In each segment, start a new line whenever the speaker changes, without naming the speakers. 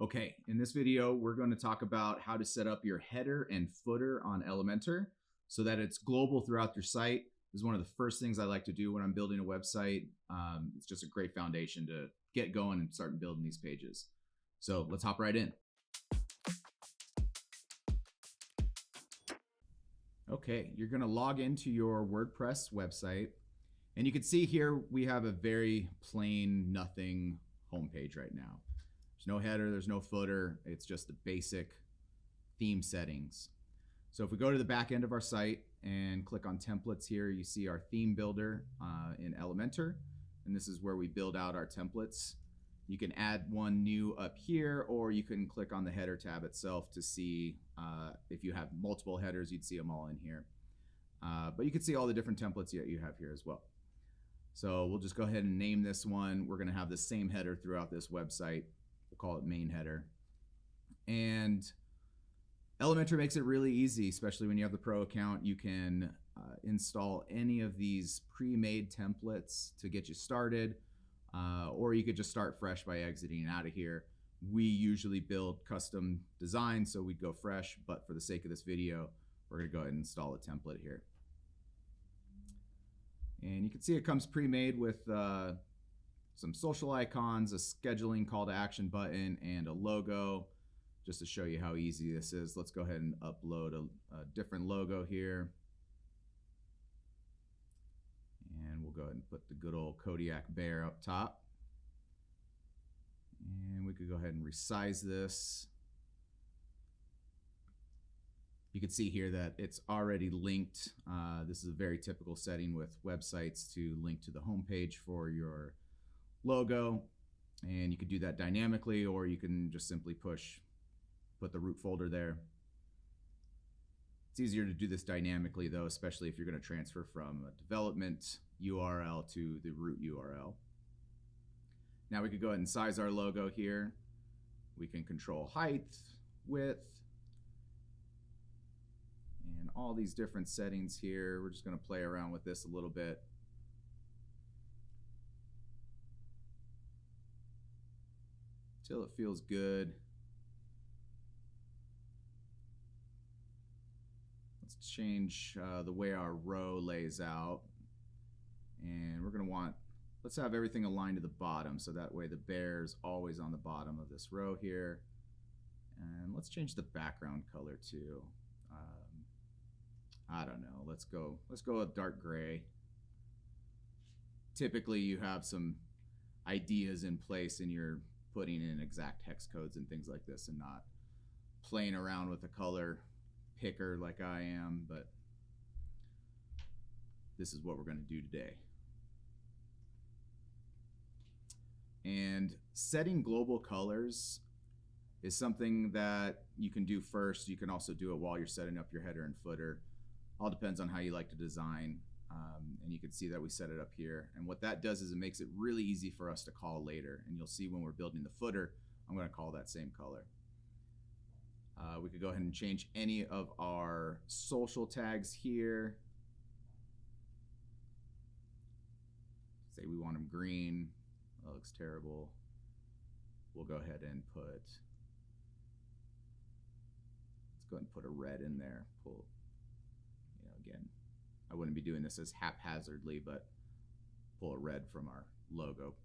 Okay, in this video, we're going to talk about how to set up your header and footer on Elementor so that it's global throughout your site. This is one of the first things I like to do when I'm building a website. It's just a great foundation to get going and start building these pages. So let's hop right in. Okay, you're going to log into your WordPress website, and you can see here we have a very plain, nothing homepage right now. There's no header, there's no footer, it's just the basic theme settings. So if we go to the back end of our site and click on templates here, you see our theme builder in Elementor, and this is where we build out our templates. You can add one new up here, or you can click on the header tab itself to see if you have multiple headers, you'd see them all in here. But you can see all the different templates that you have here as well. So we'll just go ahead and name this one. We're gonna have the same header throughout this website. We'll call it main header. And Elementor makes it really easy, especially when you have the pro account. You can install any of these pre-made templates to get you started, or you could just start fresh by exiting out of here. We usually build custom designs, so we'd go fresh, but for the sake of this video, we're gonna go ahead and install a template here. And you can see it comes pre-made with some social icons, a scheduling call to action button, and a logo, just to show you how easy this is. Let's go ahead and upload a different logo here. And we'll go ahead and put the good old Kodeak bear up top. And we could go ahead and resize this. You can see here that it's already linked. This is a very typical setting with websites to link to the home page for your logo. And you could do that dynamically, or you can just simply put the root folder there. It's easier to do this dynamically though, especially if you're going to transfer from a development URL to the root URL. Now we could go ahead and size our logo here. We can control height, width, and all these different settings here. We're just going to play around with this a little bit. Till it feels good. Let's change the way our row lays out. And we're going to let's have everything aligned to the bottom, so that way the bear's always on the bottom of this row here. And let's change the background color too. I don't know, let's go with dark gray. Typically you have some ideas in place and you're putting in exact hex codes and things like this and not playing around with a color picker like I am, but this is what we're going to do today. And setting global colors is something that you can do first. You can also do it while you're setting up your header and footer. All depends on how you like to design. And you can see that we set it up here. And what that does is it makes it really easy for us to call later. And you'll see when we're building the footer, I'm going to call that same color. We could go ahead and change any of our social tags here. Say we want them green. That looks terrible. We'll go ahead and let's go ahead and put a red in there. Again, I wouldn't be doing this as haphazardly, but pull a red from our logo.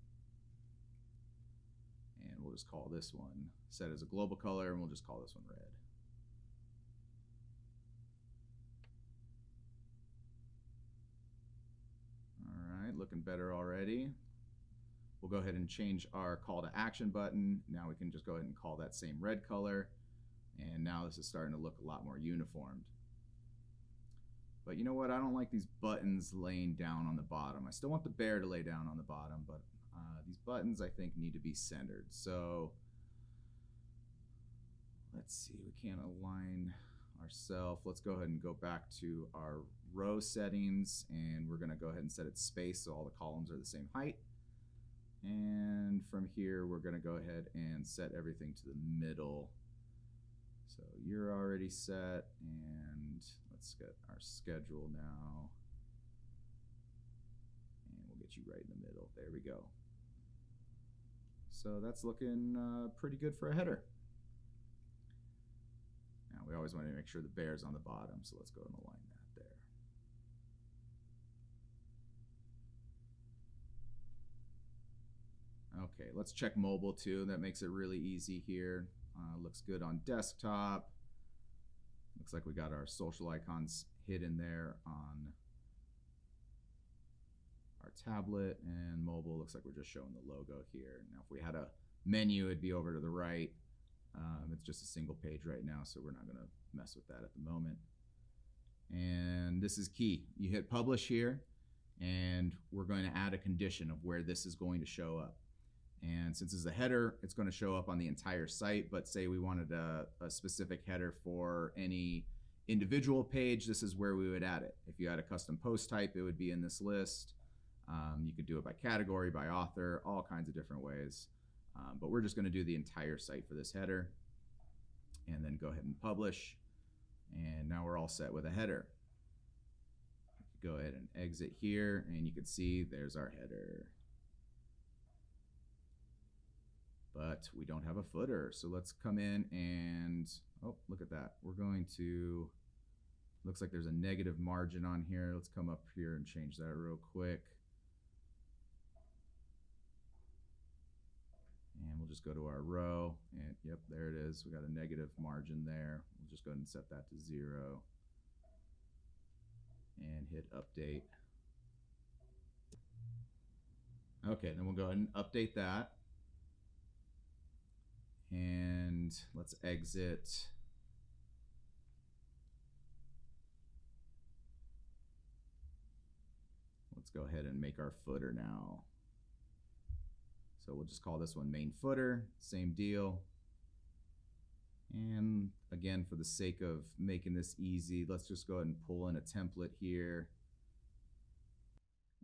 And we'll just call this one, set as a global color, and we'll just call this one red. All right, looking better already. We'll go ahead and change our call to action button. Now we can just go ahead and call that same red color. And now this is starting to look a lot more uniformed. But you know what? I don't like these buttons laying down on the bottom. I still want the bear to lay down on the bottom, but these buttons I think need to be centered. So let's see, we can't align ourselves. Let's go ahead and go back to our row settings, and we're going to go ahead and set it space so all the columns are the same height. And from here, we're going to go ahead and set everything to the middle. So you're already set, and let's get our schedule now. And we'll get you right in the middle. There we go. So that's looking pretty good for a header. Now we always want to make sure the bear's on the bottom, so let's go and align that there. Okay, let's check mobile too. That makes it really easy here. Looks good on desktop. Looks like we got our social icons hidden there on our tablet, and mobile looks like we're just showing the logo here. Now if we had a menu, it'd be over to the right. It's just a single page right now, so we're not going to mess with that at the moment. And this is key. You hit publish here, and we're going to add a condition of where this is going to show up. And since it's a header, it's going to show up on the entire site, but say we wanted a specific header for any individual page, this is where we would add it. If you had a custom post type, it would be in this list. You could do it by category, by author, all kinds of different ways. But we're just going to do the entire site for this header, and then go ahead and publish. And now we're all set with a header. Go ahead and exit here, and you can see there's our header. But we don't have a footer, so let's come in and, oh, look at that. We're going to, looks like there's a negative margin on here. Let's come up here and change that real quick. And we'll just go to our row, and yep, there it is. We got a negative margin there. We'll just go ahead and set that to 0 and hit update. Okay, then we'll go ahead and update that. And let's exit. Let's go ahead and make our footer now. So we'll just call this one main footer, same deal. And again, for the sake of making this easy, let's just go ahead and pull in a template here.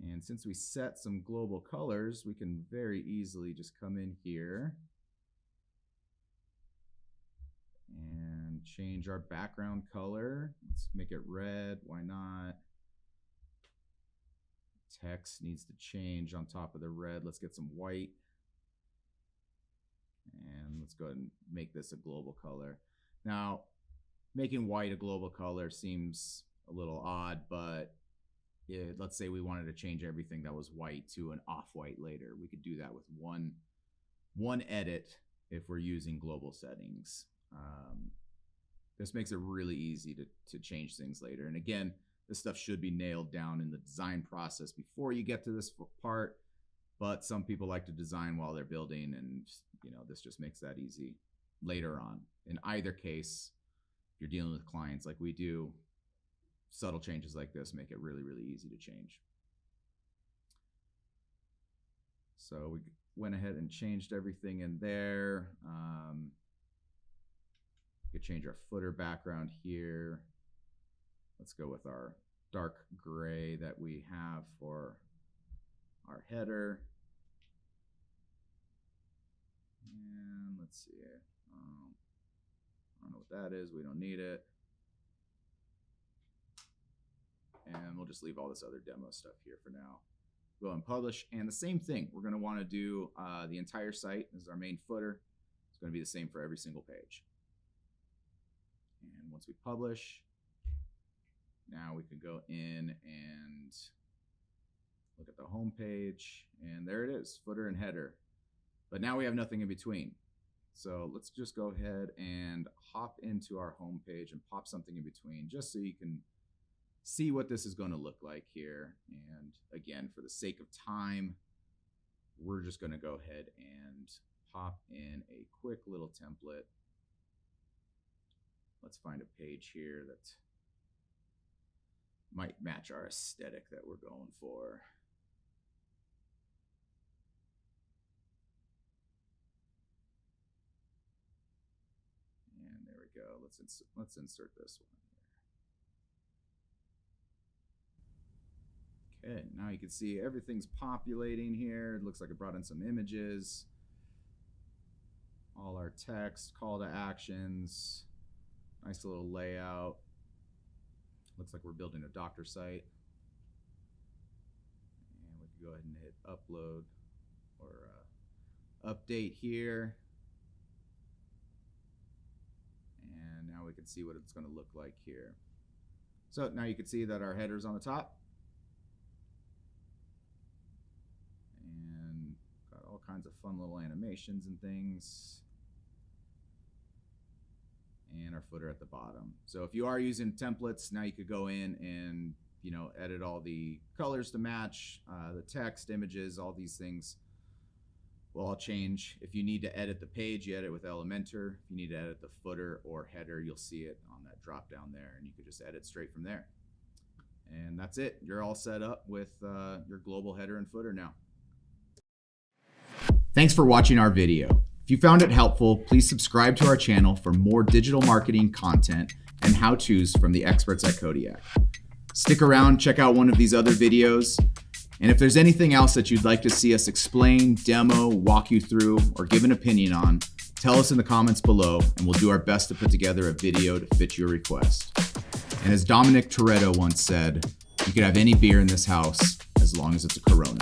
And since we set some global colors, we can very easily just come in here and change our background color. Let's make it red, why not? Text needs to change on top of the red. Let's get some white. And let's go ahead and make this a global color. Now, making white a global color seems a little odd, but let's say we wanted to change everything that was white to an off-white later. We could do that with one edit if we're using global settings. This makes it really easy to change things later. And again, this stuff should be nailed down in the design process before you get to this part, but some people like to design while they're building, and this just makes that easy later on. In either case, if you're dealing with clients like we do, subtle changes like this make it really, really easy to change. So we went ahead and changed everything in there. We could change our footer background here. Let's go with our dark gray that we have for our header. And let's see. I don't know what that is. We don't need it. And we'll just leave all this other demo stuff here for now. Go and publish. And the same thing, we're going to want to do the entire site. This is our main footer. It's going to be the same for every single page. And once we publish, now we can go in and look at the home page, and there it is, footer and header. But now we have nothing in between. So let's just go ahead and hop into our home page and pop something in between, just so you can see what this is going to look like here. And again, for the sake of time, we're just going to go ahead and pop in a quick little template. Let's find a page here that might match our aesthetic that we're going for. And there we go. Let's insert this one here. Okay, now you can see everything's populating here. It looks like it brought in some images, all our text, call to actions, nice little layout. Looks like we're building a doctor site. And we can go ahead and hit upload or update here. And now we can see what it's going to look like here. So now you can see that our header's on the top. And got all kinds of fun little animations and things. And our footer at the bottom. So if you are using templates, now you could go in and, you know, edit all the colors to match, the text, images, all these things will all change. If you need to edit the page, you edit with Elementor. If you need to edit the footer or header, you'll see it on that drop down there, and you could just edit straight from there. And that's it. You're all set up with your global header and footer now. Thanks for watching our video. If you found it helpful, please subscribe to our channel for more digital marketing content and how-tos from the experts at Kodeak. Stick around, check out one of these other videos. And if there's anything else that you'd like to see us explain, demo, walk you through, or give an opinion on, tell us in the comments below, and we'll do our best to put together a video to fit your request. And as Dominic Toretto once said, you could have any beer in this house as long as it's a Corona.